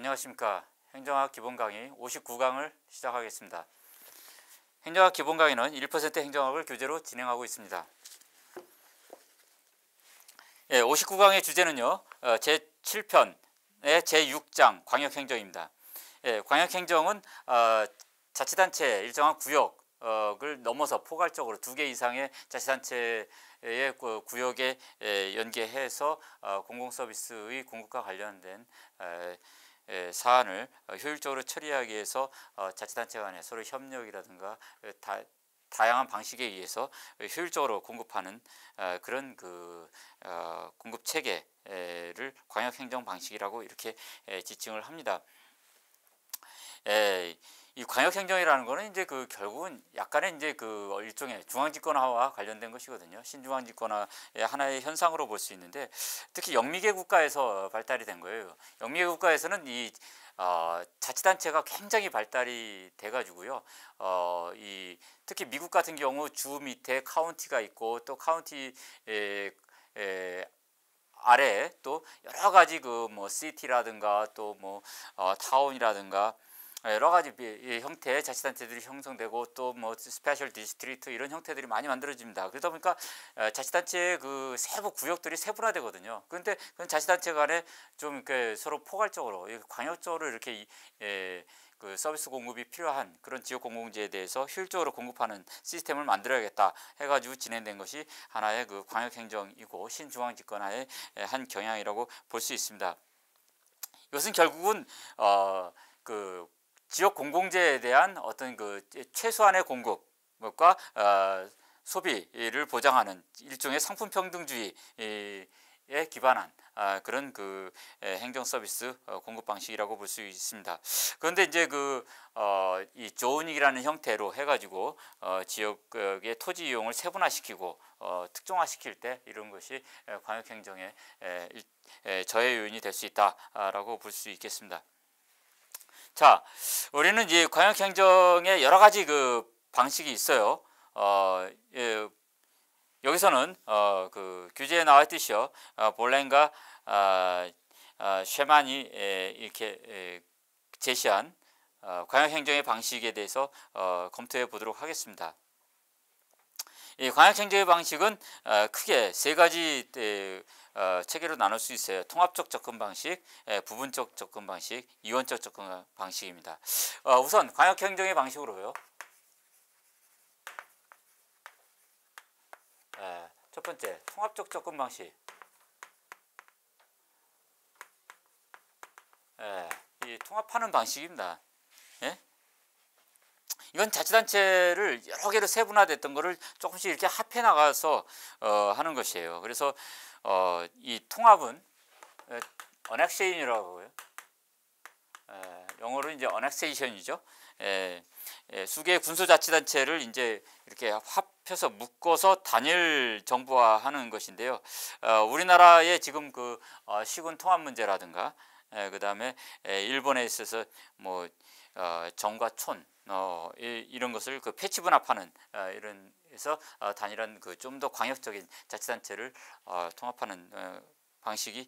안녕하십니까. 행정학 기본 강의 59강을 시작하겠습니다. 행정학 기본 강의는 1% 행정학을 교재로 진행하고 있습니다. 59강의 주제는요, 제7편의 제6장 광역행정입니다. 광역행정은 자치단체 일정한 구역을 넘어서 포괄적으로 2개 이상의 자치단체의 구역에 연계해서 공공서비스의 공급과 관련된 사안을 효율적으로 처리하기 위해서 자치단체 간의 서로 협력이라든가 다양한 방식에 의해서 효율적으로 공급하는 그런 공급 체계를 광역행정 방식이라고 이렇게 지칭을 합니다. 이 광역행정이라는 거는 이제 결국은 약간의 이제 일종의 중앙집권화와 관련된 것이거든요. 신중앙집권화의 하나의 현상으로 볼 수 있는데, 특히 영미계 국가에서 발달이 된 거예요. 영미계 국가에서는 이 자치단체가 굉장히 발달이 돼가지고요. 특히 미국 같은 경우 주 밑에 카운티가 있고, 또 카운티 아래에 또 여러 가지 시티라든가 또 타운이라든가 여러 가지 형태의 자치단체들이 형성되고, 또 스페셜 디스트리트 이런 형태들이 많이 만들어집니다. 그러다 보니까 자치단체의 세부 구역들이 세분화되거든요. 그런데 그건 자치단체 간에 좀 이렇게 서로 포괄적으로 광역적으로 이렇게 서비스 공급이 필요한 그런 지역 공공재에 대해서 효율적으로 공급하는 시스템을 만들어야겠다 해가지고 진행된 것이 하나의 광역행정이고 신중앙집권화의 한 경향이라고 볼 수 있습니다. 이것은 결국은 지역 공공재에 대한 어떤 최소한의 공급과 소비를 보장하는 일종의 상품 평등주의에 기반한 그런 행정 서비스 공급 방식이라고 볼 수 있습니다. 그런데 이제 이 조은익이라는 형태로 해가지고 지역의 토지 이용을 세분화시키고 특종화시킬 때 이런 것이 광역행정의 저해 요인이 될 수 있다라고 볼 수 있겠습니다. 자, 우리는 이제 광역행정의 여러 가지 방식이 있어요. 여기서는 규제에 나와 있듯이요, 볼렌과 쉐만이 이렇게 제시한 광역행정의 방식에 대해서 검토해 보도록 하겠습니다. 이 광역행정의 방식은 크게 세 가지 체계로 나눌 수 있어요. 통합적 접근 방식, 부분적 접근 방식, 이원적 접근 방식입니다. 우선 광역행정의 방식으로요. 첫 번째, 통합적 접근 방식. 이 통합하는 방식입니다. 이건 자치단체를 여러 개로 세분화됐던 것을 조금씩 이렇게 합해 나가서 하는 것이에요. 그래서 이 통합은 annexation이라고 하고요. 영어로 이제 annexation이죠. 수개의 군소자치단체를 이제 이렇게 합해서 묶어서 단일 정부화하는 것인데요. 우리나라의 지금 시군 통합 문제라든가, 그 다음에 일본에 있어서 정과 촌 이런 것을 패치 분합하는 이런 해서 단일한 좀 더 광역적인 자치단체를 통합하는 방식이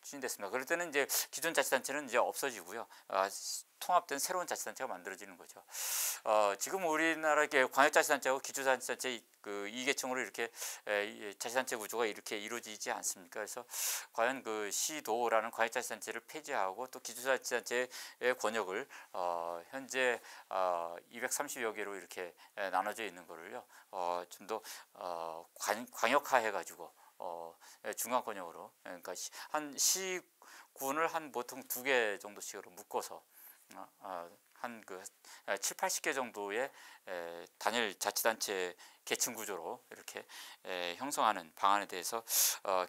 추진됐습니다. 그럴 때는 이제 기존 자치단체는 이제 없어지고요. 통합된 새로운 자치단체가 만들어지는 거죠. 지금 우리나라의 광역자치단체하고 기초자치단체 이계층으로 이렇게 자치단체 구조가 이렇게 이루어지지 않습니까? 그래서 과연 시도라는 광역자치단체를 폐지하고 또 기초자치단체의 권역을 현재 230여 개로 이렇게 나눠져 있는 거를요, 좀 더 광역화해가지고 중앙권역으로, 그러니까 한 시군을 보통 2개 정도씩으로 묶어서 한 7, 80개 정도의 단일 자치단체 계층 구조로 이렇게 형성하는 방안에 대해서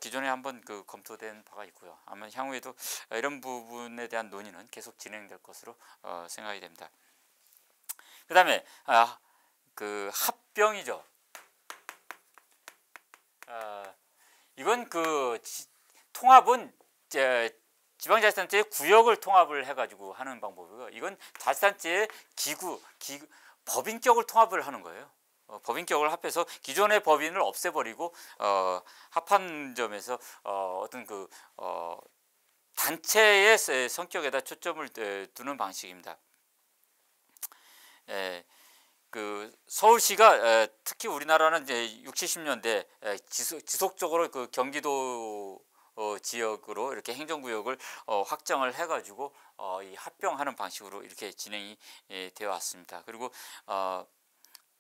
기존에 한번 검토된 바가 있고요. 아마 향후에도 이런 부분에 대한 논의는 계속 진행될 것으로 생각이 됩니다. 그 다음에 합병이죠. 이건 통합은 지방자치단체의 구역을 통합을 해가지고 하는 방법이고요. 이건 자치단체의 법인격을 통합을 하는 거예요. 법인격을 합해서 기존의 법인을 없애버리고 합한 점에서 어떤 단체의 성격에다 초점을 두는 방식입니다. 그 서울시가 특히 우리나라는 이제 60, 70년대 지속적으로 그 경기도 지역으로 이렇게 행정구역을 확정을 해가지고 이 합병하는 방식으로 이렇게 진행이 되어 왔습니다. 그리고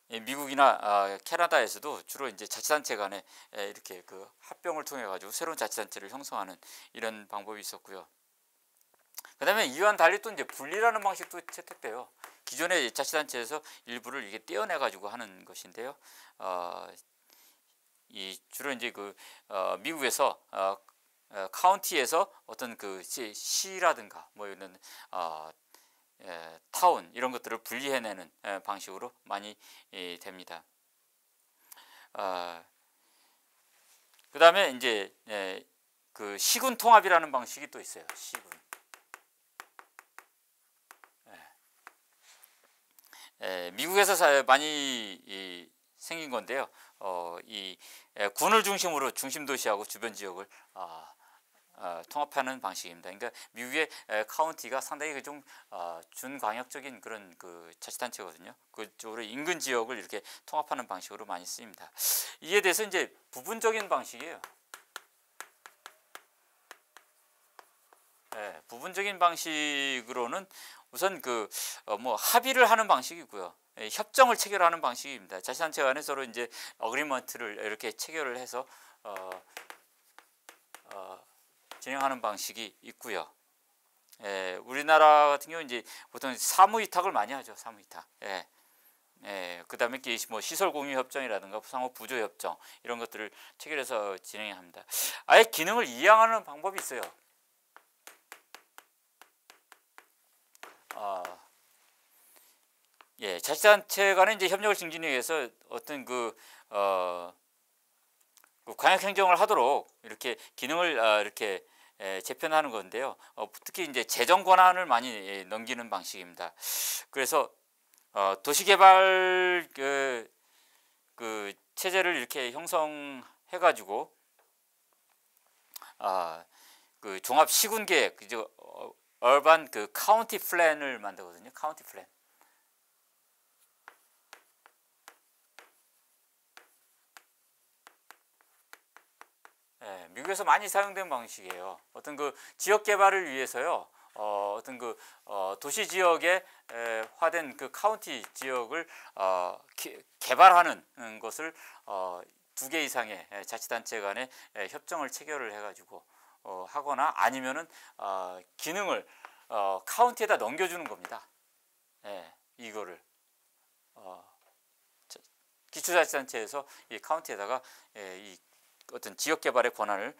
미국이나 캐나다에서도 주로 이제 자치단체 간에 이렇게 그 합병을 통해 가지고 새로운 자치단체를 형성하는 이런 방법이 있었고요. 그다음에 이와는 달리 또 이제 분리라는 방식도 채택돼요. 기존의 자치단체에서 일부를 이게 떼어내 가지고 하는 것인데요. 이 주로 이제 그 미국에서 카운티에서 어떤 그 시라든가 뭐 이런 타운 이런 것들을 분리해내는 방식으로 많이 됩니다. 그 다음에 이제 그 시군 통합이라는 방식이 또 있어요. 시군. 미국에서 많이 생긴 건데요. 이 군을 중심으로 중심 도시하고 주변 지역을 통합하는 방식입니다. 그러니까 미국의 카운티가 상당히 좀 준광역적인 그런 그 자치단체거든요. 그쪽으로 인근 지역을 이렇게 통합하는 방식으로 많이 쓰입니다. 이에 대해서 이제 부분적인 방식이에요. 부분적인 방식으로는 우선 그 뭐 합의를 하는 방식이고요. 협정을 체결하는 방식입니다. 자치단체 간에 서로 이제 어그리먼트를 이렇게 체결을 해서 진행하는 방식이 있고요. 우리나라 같은 경우 이제 보통 사무위탁을 많이 하죠. 사무위탁. 그다음에 뭐 시설 공유 협정이라든가 상호 부조 협정 이런 것들을 체결해서 진행합니다. 아예 기능을 이양하는 방법이 있어요. 자치단체 간에 이제 협력을 증진하기 위해서 어떤 그 광역 행정을 하도록 이렇게 기능을 이렇게 재편하는 건데요. 특히 이제 재정 권한을 많이 넘기는 방식입니다. 그래서 도시개발 그 체제를 이렇게 형성해 가지고 그 종합 시군 계획, 그죠? 얼반 그 카운티 플랜을 만들거든요. 카운티 플랜. 미국에서 많이 사용된 방식이에요. 어떤 그 지역 개발을 위해서요. 어떤 그 도시 지역에 화된 그 카운티 지역을 개발하는 것을 2개 이상의 자치단체 간에 협정을 체결을 해가지고 하거나 아니면은 기능을 카운티에다 넘겨주는 겁니다. 이거를 기초자치단체에서 이 카운티에다가 이 어떤 지역 개발의 권한을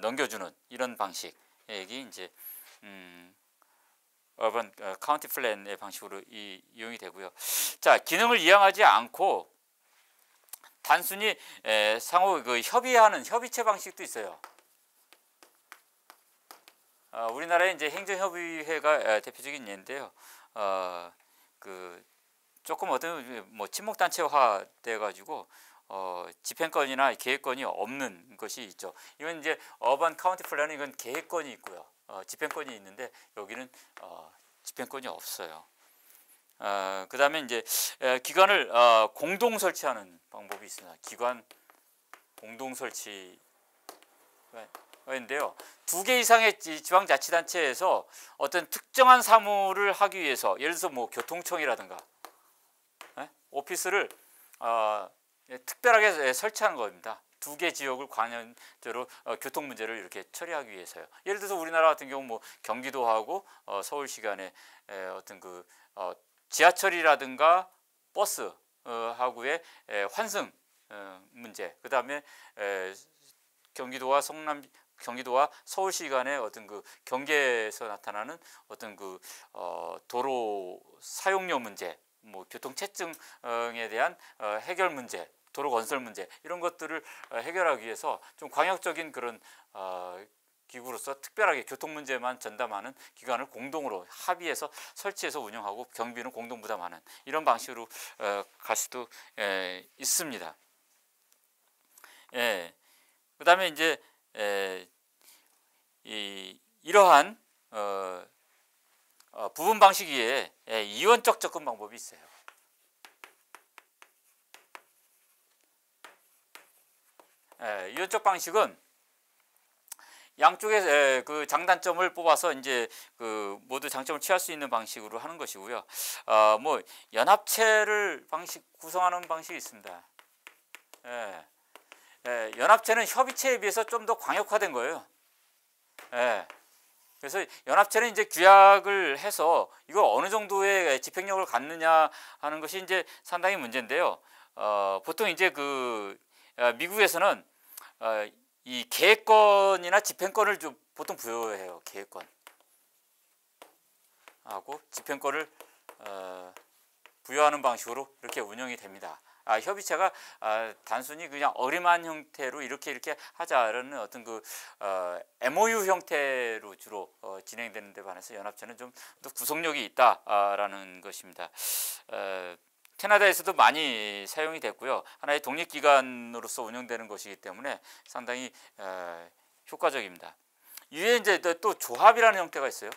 넘겨주는 이런 방식이 이제 어반 카운티 플랜의 방식으로 이용이 되고요. 자, 기능을 이양하지 않고 단순히 상호 그 협의하는 협의체 방식도 있어요. 우리나라의 이제 행정협의회가 대표적인 예인데요. 그 조금 어떤 뭐 친목단체화 돼가지고 집행권이나 계획권이 없는 것이 있죠. 이건 이제 어반 카운티 플랜은 이건 계획권이 있고요. 집행권이 있는데 여기는 집행권이 없어요. 그 다음에 이제 기관을 공동 설치하는 방법이 있습니다. 기관 공동 설치인데요. 2개 이상의 지방자치단체에서 어떤 특정한 사무를 하기 위해서 예를 들어서 뭐 교통청이라든가 오피스를 특별하게 설치하는 겁니다. 2개 지역을 관연적으로 교통 문제를 이렇게 처리하기 위해서요. 예를 들어서 우리나라 같은 경우 뭐 경기도하고 서울시 간에 어떤 그 지하철이라든가 버스 하고의 환승 문제, 그 다음에 경기도와 서울시 간의 어떤 그 경계에서 나타나는 어떤 그 도로 사용료 문제, 뭐 교통체증에 대한 해결 문제, 도로 건설 문제 이런 것들을 해결하기 위해서 좀 광역적인 그런 기구로서 특별하게 교통 문제만 전담하는 기관을 공동으로 합의해서 설치해서 운영하고 경비는 공동 부담하는 이런 방식으로 갈 수도 있습니다. 그다음에 이제 이러한 부분 방식 위에 이원적 접근 방법이 있어요. 이원적 방식은 양쪽에 그 장단점을 뽑아서 이제 그 모두 장점을 취할 수 있는 방식으로 하는 것이고요. 뭐 연합체를 구성하는 방식이 있습니다. 연합체는 협의체에 비해서 좀 더 광역화된 거예요. 그래서 연합체는 이제 규약을 해서 이거 어느 정도의 집행력을 갖느냐 하는 것이 이제 상당히 문제인데요. 보통 이제 그 미국에서는 이 계획권이나 집행권을 좀 보통 부여해요. 계획권 하고 집행권을 부여하는 방식으로 이렇게 운영이 됩니다. 협의체가 단순히 그냥 어림한 형태로 이렇게 하자라는 어떤 그 MOU 형태로 주로 진행되는 데 반해서 연합체는 좀 더 구속력이 있다라는 것입니다. 캐나다에서도 많이 사용이 됐고요. 하나의 독립기관으로서 운영되는 것이기 때문에 상당히 효과적입니다. 이외에 이제 또 조합이라는 형태가 있어요.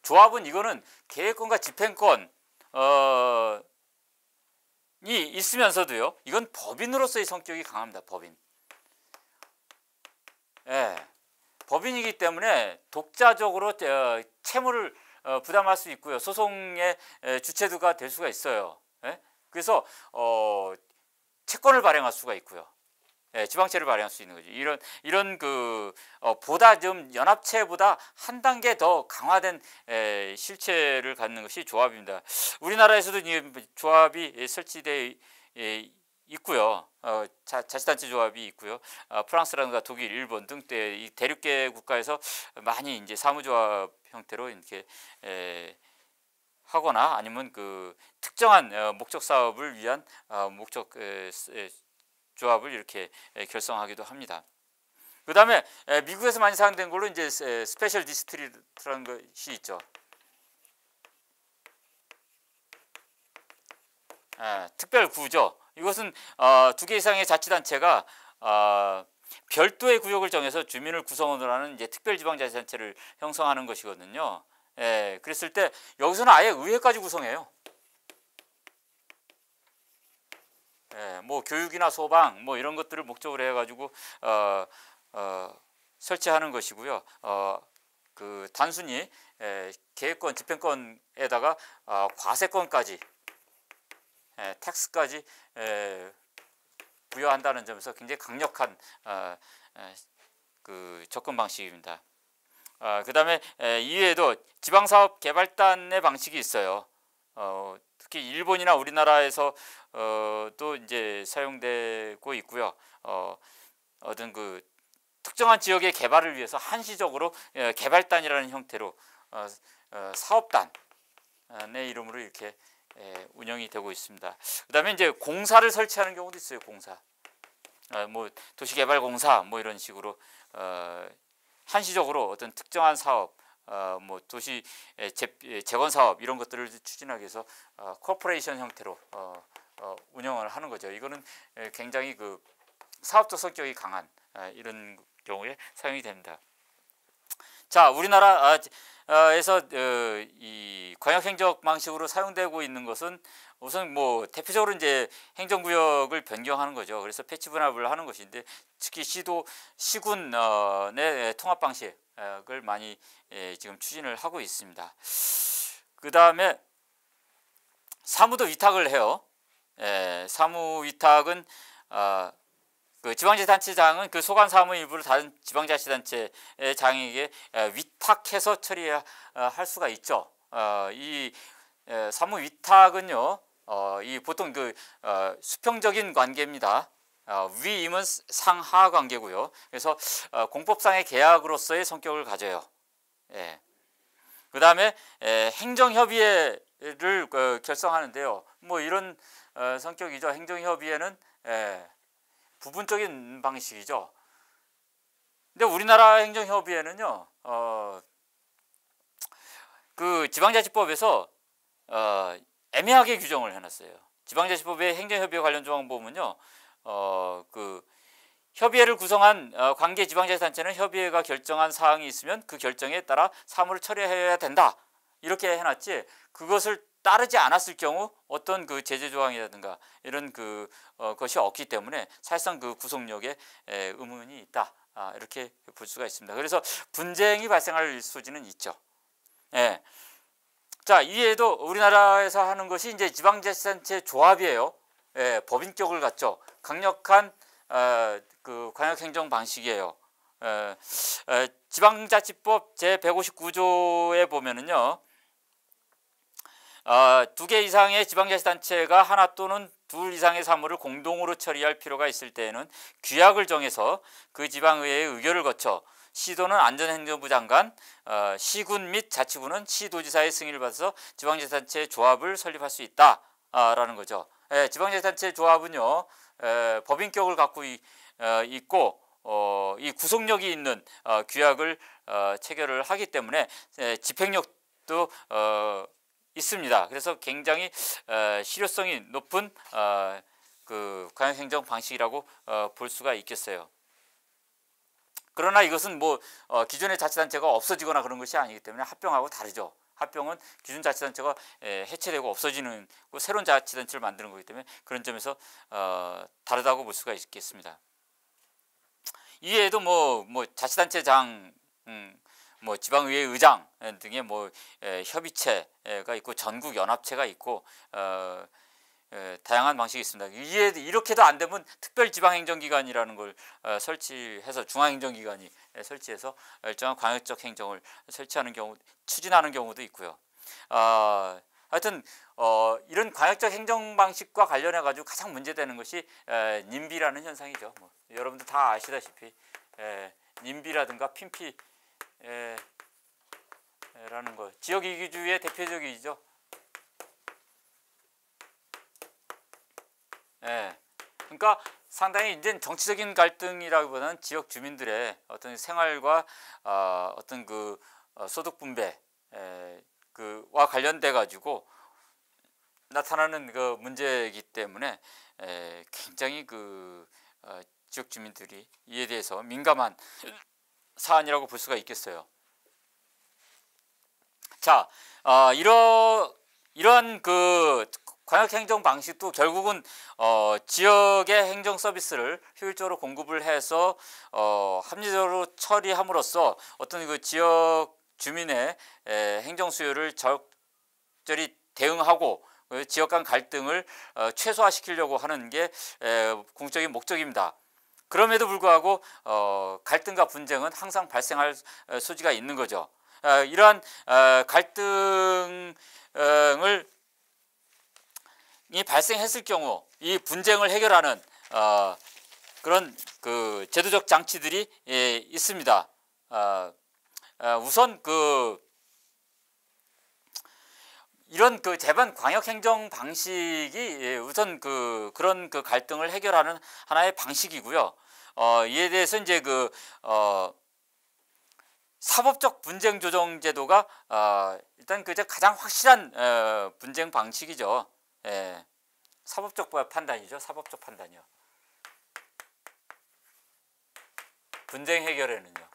조합은 이거는 계획권과 집행권 이 있으면서도요. 이건 법인으로서의 성격이 강합니다. 법인. 법인이기 때문에 독자적으로 채무를 부담할 수 있고요. 소송의 주체도가 될 수가 있어요. 그래서 채권을 발행할 수가 있고요. 지방채를 발행할 수 있는 거죠. 이런 그 보다 좀 연합체보다 한 단계 더 강화된 실체를 갖는 것이 조합입니다. 우리나라에서도 조합이 설치되어 있고요. 자치단체 조합이 있고요. 프랑스라든가 독일, 일본 등 이 대륙계 국가에서 많이 이제 사무조합 형태로 이렇게 하거나 아니면 그 특정한 목적 사업을 위한 목적 조합을 이렇게 결성하기도 합니다. 그 다음에 미국에서 많이 사용된 걸로 이제 스페셜 디스트리트라는 것이 있죠. 특별 구죠. 이것은 두 개 이상의 자치단체가 별도의 구역을 정해서 주민을 구성원으로 하는 이제 특별지방자치단체를 형성하는 것이거든요. 그랬을 때 여기서는 아예 의회까지 구성해요. 뭐 교육이나 소방 뭐 이런 것들을 목적으로 해가지고 설치하는 것이고요. 그 단순히 계획권, 집행권에다가 과세권까지, 텍스까지 부여한다는 점에서 굉장히 강력한 그 접근 방식입니다. 그 다음에 이외에도 지방사업개발단의 방식이 있어요. 특히 일본이나 우리나라에서 또 이제 사용되고 있고요. 어떤 그 특정한 지역의 개발을 위해서 한시적으로 개발단이라는 형태로 사업단의 이름으로 이렇게 운영이 되고 있습니다. 그다음에 이제 공사를 설치하는 경우도 있어요. 공사, 뭐 도시개발공사 뭐 이런 식으로 한시적으로 어떤 특정한 사업, 뭐 도시 재건 사업 이런 것들을 추진하기 위해서 코퍼레이션 형태로 운영을 하는 거죠. 이거는 굉장히 그 사업적 성격이 강한 이런 경우에 사용이 됩니다. 자, 우리나라에서 이 광역행정 방식으로 사용되고 있는 것은 우선 뭐 대표적으로 이제 행정구역을 변경하는 거죠. 그래서 패치 분합을 하는 것인데 특히 시군의 통합 방식을 많이 지금 추진을 하고 있습니다. 그 다음에 사무도 위탁을 해요. 사무 위탁은 그 지방자치단체장은 그 소관 사무 일부를 다른 지방자치단체의 장에게 위탁해서 처리할 수가 있죠. 이 사무 위탁은요, 이 보통 그 수평적인 관계입니다. 위임은 상하 관계고요. 그래서 공법상의 계약으로서의 성격을 가져요. 그 다음에 행정협의회를 결성하는데요. 뭐 이런 성격이죠. 행정협의회는 부분적인 방식이죠. 근데 우리나라 행정협의회는요, 그 지방자치법에서 애매하게 규정을 해놨어요. 지방자치법의 행정협의회 관련 조항 보면요, 그 협의회를 구성한 관계 지방자치단체는 협의회가 결정한 사항이 있으면 그 결정에 따라 사무를 처리해야 된다. 이렇게 해놨지, 그것을 따르지 않았을 경우 어떤 그 제재 조항이라든가 이런 것이 없기 때문에 사실상 그 구속력에 의문이 있다. 이렇게 볼 수가 있습니다. 그래서 분쟁이 발생할 소지는 있죠. 예. 자, 이외에도 우리나라에서 하는 것이 이제 지방자치단체 조합이에요. 예, 법인격을 갖죠. 강력한 그 광역행정 방식이에요. 지방자치법 제 159조에 보면은요, 2개 이상의 지방자치단체가 하나 또는 둘 이상의 사무를 공동으로 처리할 필요가 있을 때에는 규약을 정해서 그 지방의회의 의결을 거쳐 시도는 안전행정부 장관, 시군 및 자치구는 시도지사의 승인을 받아서 지방자치단체 조합을 설립할 수 있다라는 거죠. 지방자치단체 조합은요, 법인격을 갖고 있고 이 구속력이 있는 규약을 체결을 하기 때문에 집행력도 있습니다. 그래서 굉장히 실효성이 높은 그 광역행정 방식이라고 볼 수가 있겠어요. 그러나 이것은 뭐 기존의 자치단체가 없어지거나 그런 것이 아니기 때문에 합병하고 다르죠. 합병은 기존 자치단체가 해체되고 없어지는 새로운 자치단체를 만드는 거기 때문에 그런 점에서 다르다고 볼 수가 있겠습니다. 이외에도 뭐 자치단체장, 뭐 지방의회 의장 등의 뭐 협의체가 있고 전국연합체가 있고 다양한 방식이 있습니다. 이렇게도 안 되면 특별지방행정기관이라는 걸 설치해서 중앙행정기관이 설치해서 일정한 광역적 행정을 설치하는 경우, 추진하는 경우도 있고요. 하여튼 이런 광역적 행정 방식과 관련해 가지고 가장 문제되는 것이 님비라는 현상이죠. 뭐, 여러분들 다 아시다시피 님비라든가 핀피 라는 거, 지역이기주의의 대표적이죠. 그러니까 상당히 이제 정치적인 갈등이라기보다는 지역 주민들의 어떤 생활과 어떤 그 소득 분배 그와 관련돼 가지고 나타나는 그 문제이기 때문에 굉장히 그 지역 주민들이 이에 대해서 민감한 사안이라고 볼 수가 있겠어요. 자, 이러한 그 광역행정 방식도 결국은 지역의 행정 서비스를 효율적으로 공급을 해서 합리적으로 처리함으로써 어떤 그 지역 주민의 행정 수요를 적절히 대응하고 지역 간 갈등을 최소화시키려고 하는 게 궁극적인 목적입니다. 그럼에도 불구하고 갈등과 분쟁은 항상 발생할 소지가 있는 거죠. 이러한 갈등을 이 발생했을 경우 이 분쟁을 해결하는 그런 그 제도적 장치들이 있습니다. 우선 이런 그 재반 광역행정 방식이 우선 그런 갈등을 해결하는 하나의 방식이고요. 이에 대해서 이제 사법적 분쟁 조정 제도가 일단 가장 확실한 분쟁 방식이죠. 사법적 판단이죠. 사법적 판단이요. 분쟁 해결에는요.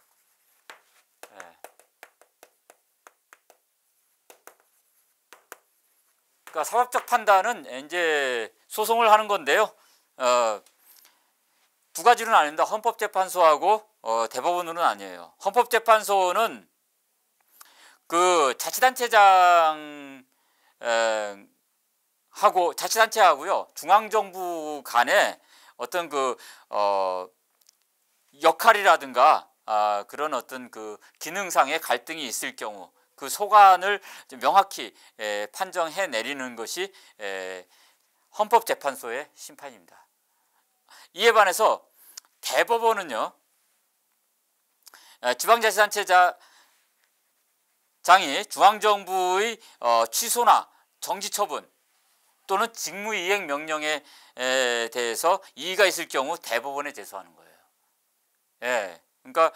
그러니까 사법적 판단은 이제 소송을 하는 건데요. 두 가지로 나뉩니다. 헌법재판소하고 대법원으로는 아니에요. 헌법재판소는 그 자치단체장 하고 자치단체하고요 중앙정부 간에 어떤 역할이라든가 그런 어떤 기능상의 갈등이 있을 경우 그 소관을 명확히 판정해 내리는 것이 헌법재판소의 심판입니다. 이에 반해서 대법원은요 지방자치단체장이 중앙정부의 취소나 정지처분 또는 직무이행 명령에 대해서 이의가 있을 경우 대법원에 제소하는 거예요. 그러니까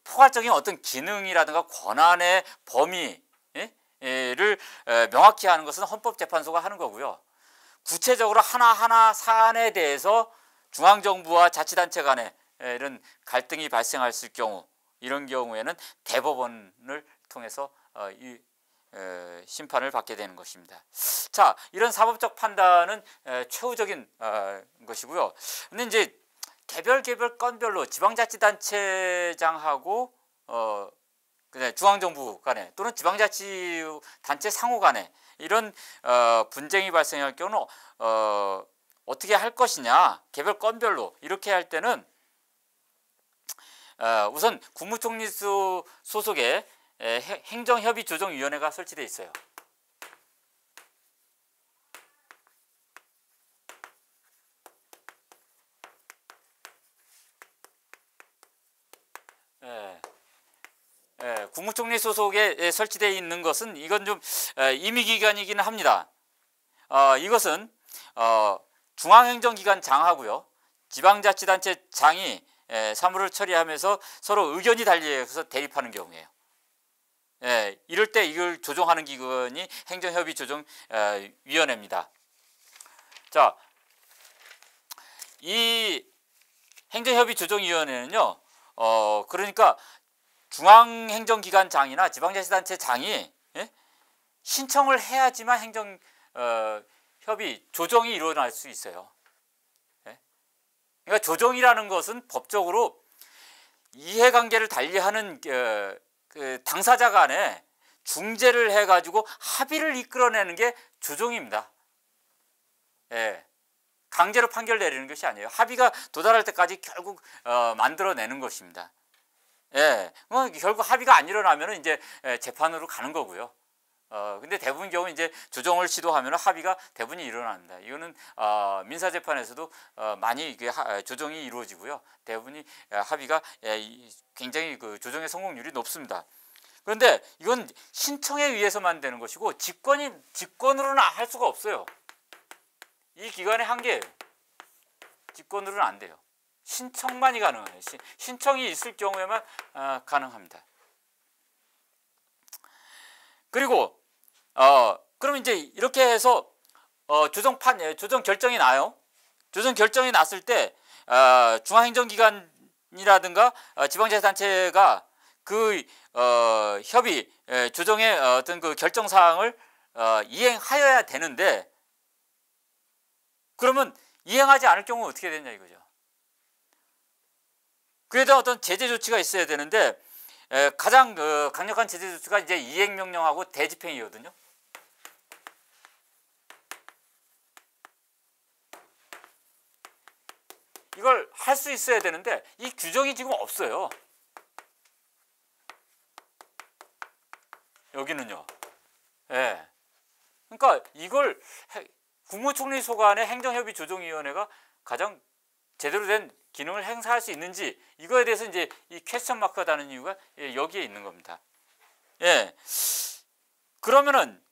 포괄적인 어떤 기능이라든가 권한의 범위를 명확히 하는 것은 헌법재판소가 하는 거고요. 구체적으로 하나하나 사안에 대해서 중앙정부와 자치단체 간에 이런 갈등이 발생할 경우, 이런 경우에는 대법원을 통해서 심판을 받게 되는 것입니다. 자, 이런 사법적 판단은 최후적인 것이고요. 근데 이제 개별 건별로 지방자치단체장하고 중앙정부 간에 또는 지방자치단체 상호 간에 이런 분쟁이 발생할 경우는 어떻게 할 것이냐, 개별 건별로 이렇게 할 때는 우선 국무총리 소속의 행정협의조정위원회가 설치되어 있어요. 국무총리 소속에 설치되어 있는 것은 이건 좀 임의기관이기는 합니다. 이것은 중앙행정기관 장하고요, 지방자치단체 장이 사무를 처리하면서 서로 의견이 달리해서 대립하는 경우에요. 이럴 때 이걸 조정하는 기관이 행정협의조정위원회입니다. 자, 이 행정협의조정위원회는요, 그러니까 중앙행정기관장이나 지방자치단체장이 신청을 해야지만 행정협의 조정이 일어날 수 있어요. 그러니까 조정이라는 것은 법적으로 이해관계를 달리하는 그 당사자 간에 중재를 해가지고 합의를 이끌어내는 게 조정입니다. 강제로 판결 내리는 것이 아니에요. 합의가 도달할 때까지 결국 만들어내는 것입니다. 결국 합의가 안 일어나면 이제 재판으로 가는 거고요. 근데 대부분 경우 이제 조정을 시도하면 합의가 대부분이 일어납니다. 이거는 민사재판에서도 많이 조정이 이루어지고요. 대부분이 합의가 굉장히 그 조정의 성공률이 높습니다. 그런데 이건 신청에 의해서만 되는 것이고 직권으로는 할 수가 없어요. 이 기관의 한계예요. 직권으로는 안 돼요. 신청만이 가능해요. 신청이 있을 경우에만 가능합니다. 그리고 그러면 이제 이렇게 해서 조정 결정이 나요. 조정 결정이 났을 때 중앙행정기관이라든가 지방자치단체가 그 협의 조정의 어떤 그 결정 사항을 이행하여야 되는데, 그러면 이행하지 않을 경우 어떻게 되냐 이거죠. 그에 대한 어떤 제재 조치가 있어야 되는데, 가장 강력한 제재 조치가 이제 이행명령하고 대집행이거든요. 이걸 할 수 있어야 되는데 이 규정이 지금 없어요. 여기는요. 그러니까 이걸 국무총리 소관의 행정협의조정위원회가 가장 제대로 된 기능을 행사할 수 있는지, 이거에 대해서 이제 이 퀘스천 마크가 다는 이유가 여기에 있는 겁니다. 그러면은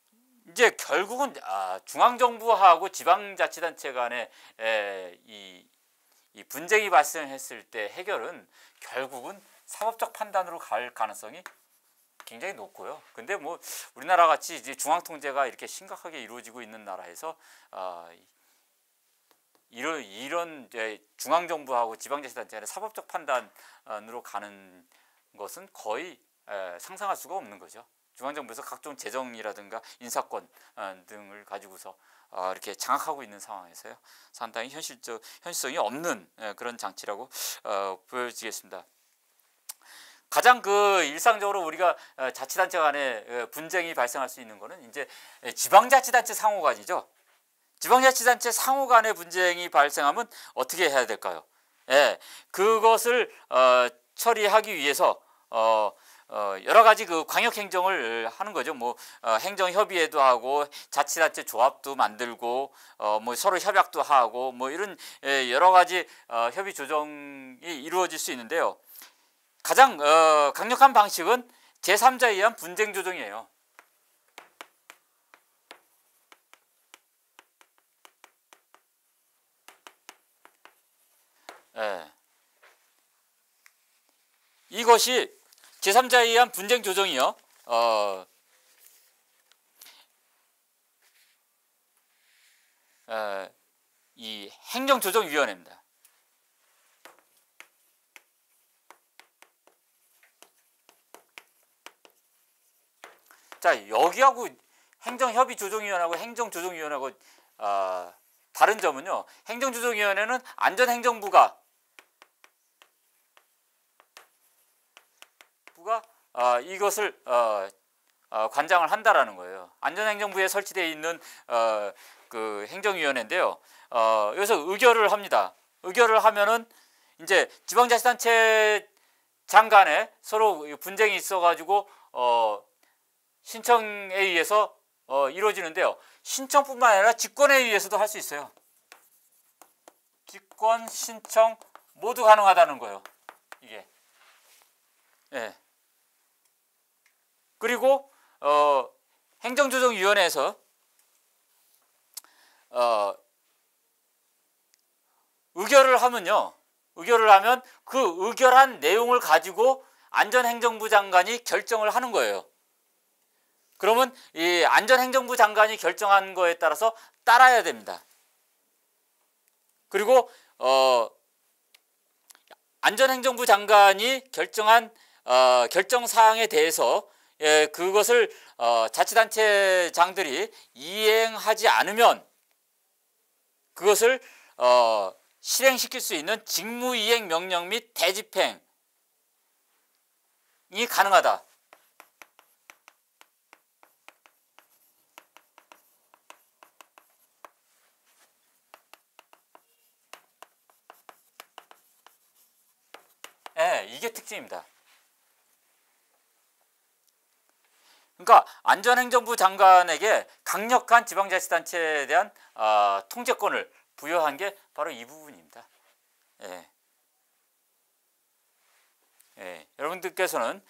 이제 결국은 중앙정부하고 지방자치단체 간에 이 분쟁이 발생했을 때 해결은 결국은 사법적 판단으로 갈 가능성이 굉장히 높고요. 근데 뭐 우리나라 같이 이제 중앙 통제가 이렇게 심각하게 이루어지고 있는 나라에서 이런 중앙정부하고 지방자치단체 간의 사법적 판단으로 가는 것은 거의 상상할 수가 없는 거죠. 중앙정부에서 각종 재정이라든가 인사권 등을 가지고서 이렇게 장악하고 있는 상황에서요, 상당히 현실성이 없는 그런 장치라고 보여지겠습니다. 가장 일상적으로 우리가 자치단체 간에 분쟁이 발생할 수 있는 것은 이제 지방자치단체 상호간이죠. 지방자치단체 상호간의 분쟁이 발생하면 어떻게 해야 될까요? 그것을 처리하기 위해서 여러 가지 광역행정을 하는 거죠. 행정협의회도 하고 자치단체 조합도 만들고 서로 협약도 하고 이런 여러 가지 협의 조정이 이루어질 수 있는데요. 가장 강력한 방식은 제3자에 의한 분쟁 조정이에요. 이것이 제3자에 의한 분쟁 조정이요. 이 행정조정위원회입니다. 자, 여기하고 행정협의조정위원회하고 행정조정위원회하고 다른 점은요. 행정조정위원회는 안전행정부가 이것을 관장을 한다라는 거예요. 안전행정부에 설치되어 있는 그 행정위원회인데요. 여기서 의결을 합니다. 의결을 하면은 이제 지방자치단체 장간에 서로 분쟁이 있어가지고 신청에 의해서 이루어지는데요. 신청뿐만 아니라 직권에 의해서도 할 수 있어요. 직권, 신청 모두 가능하다는 거예요. 이게. 예. 그리고 행정조정위원회에서 의결을 하면요. 의결을 하면 그 의결한 내용을 가지고 안전행정부 장관이 결정을 하는 거예요. 그러면 이 안전행정부 장관이 결정한 거에 따라서 따라야 됩니다. 그리고 안전행정부 장관이 결정한 결정사항에 대해서 그것을 자치단체장들이 이행하지 않으면 그것을 실행시킬 수 있는 직무이행 명령 및 대집행이 가능하다. 네, 이게 특징입니다. 그러니까 안전행정부 장관에게 강력한 지방자치단체에 대한 통제권을 부여한 게 바로 이 부분입니다. 예. 예. 여러분들께서는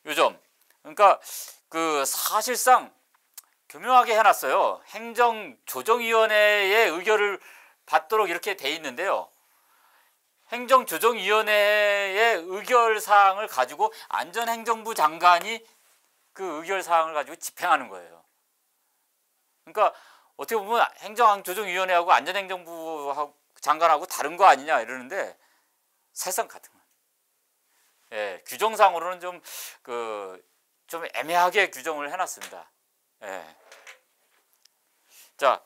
요즘 그러니까 그 사실상 교묘하게 해놨어요. 행정조정위원회의 의결을 받도록 이렇게 돼 있는데요. 행정조정위원회의 의결사항을 가지고 안전행정부 장관이 그 의결사항을 가지고 집행하는 거예요. 그러니까 어떻게 보면 행정조정위원회하고 안전행정부 장관하고 다른 거 아니냐 이러는데 사실상 같은 거예요. 예, 규정상으로는 좀 애매하게 규정을 해놨습니다. 예. 자,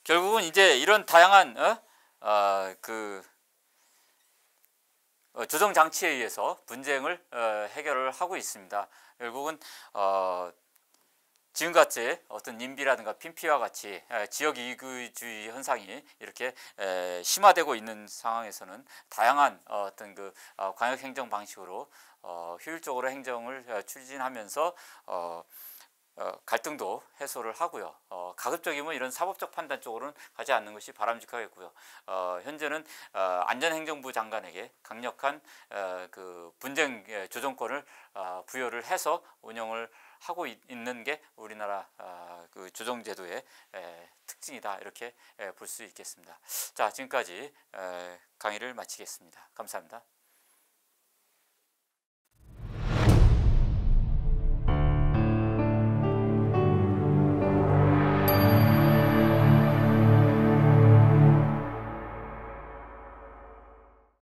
결국은 이제 이런 다양한 조정 장치에 의해서 분쟁을 해결을 하고 있습니다. 결국은 지금같이 어떤 님비라든가 핀피와 같이 지역 이기주의 현상이 이렇게 심화되고 있는 상황에서는 다양한 어떤 그 광역 행정 방식으로 효율적으로 행정을 추진하면서 갈등도 해소를 하고요. 가급적이면 이런 사법적 판단 쪽으로는 가지 않는 것이 바람직하겠고요. 현재는 안전행정부 장관에게 강력한 그 분쟁 조정권을 부여를 해서 운영을 하고 있는 게 우리나라 그 조정제도의 특징이다 이렇게 볼 수 있겠습니다. 자, 지금까지 강의를 마치겠습니다. 감사합니다.